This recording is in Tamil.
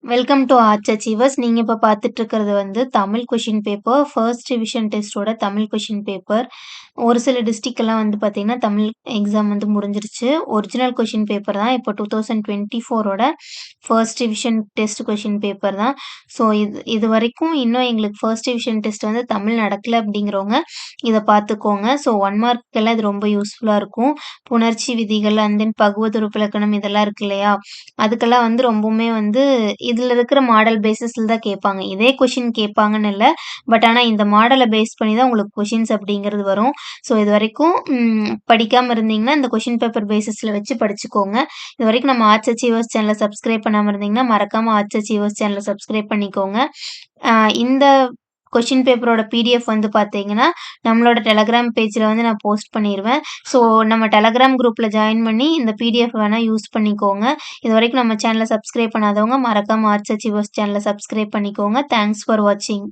Welcome to arts achievers. நீங்க இப்ப பார்த்துட்டு இருக்கிறது வந்து Tamil question paper. First revision டெஸ்ட்டோட தமிழ் கொஷின் பேப்பர். ஒரு சில டிஸ்ட்ரிக்ட்லாம் வந்து பார்த்தீங்கன்னா, தமிழ் எக்ஸாம் வந்து முடிஞ்சிருச்சு. ஒரிஜினல் கொஷின் பேப்பர் தான். இப்போ 2024ஓட first revision test question paper தான். ஸோ இதுவரைக்கும் இன்னும் எங்களுக்கு ஃபர்ஸ்ட் ரிவிஷன் டெஸ்ட் வந்து தமிழ் நடக்கல அப்படிங்கிறவங்க இத பார்த்துக்கோங்க. ஸோ 1 மார்க்குக்கெல்லாம் இது ரொம்ப யூஸ்ஃபுல்லா இருக்கும். புணர்ச்சி விதிகள் அண்ட் தென் பகுவதுறுப்பிலக்கணம் இதெல்லாம் இருக்கு இல்லையா? அதுக்கெல்லாம் வந்து ரொம்பவுமே வந்து இதுல இருக்கிற மாடல் பேசிஸ்ல தான் கேட்பாங்க. இதே கொஷின் கேட்பாங்கன்னு இல்ல. பட் ஆனா இந்த மாடல பேஸ் பண்ணி தான் உங்களுக்கு கொஷின்ஸ் அப்படிங்கிறது வரும். ஸோ இதுவரைக்கும் படிக்காம இருந்தீங்கன்னா, இந்த கொஷின் பேப்பர் பேசிஸ்ல வச்சு படிச்சுக்கோங்க. இதுவரைக்கும் நம்ம ஆர்ட்ஸ் அச்சீவர்ஸ் சேனல சப்ஸ்கிரைப் பண்ணாம இருந்தீங்கன்னா, மறக்காம ஆர்ட்ஸ் அச்சீவர்ஸ் சேனல சப்ஸ்கிரைப் பண்ணிக்கோங்க. இந்த கொஷின் பேப்பரோட பிடிஎஃப் வந்து பார்த்தீங்கன்னா, நம்மளோட டெலகிராம் பேஜ்ல வந்து நான் போஸ்ட் பண்ணிருவேன். ஸோ நம்ம டெலகிராம் குரூப்ல ஜாயின் பண்ணி இந்த பிடிஎஃப் வேணா யூஸ் பண்ணிக்கோங்க. இதுவரைக்கும் நம்ம சேனல சப்ஸ்கிரைப் பண்ணாதவங்க மறக்காம ஆர்ட்ஸ் அச்சீவர்ஸ் சேனல சப்ஸ்கிரைப் பண்ணிக்கோங்க. தேங்க்ஸ் ஃபார் வாட்சிங்.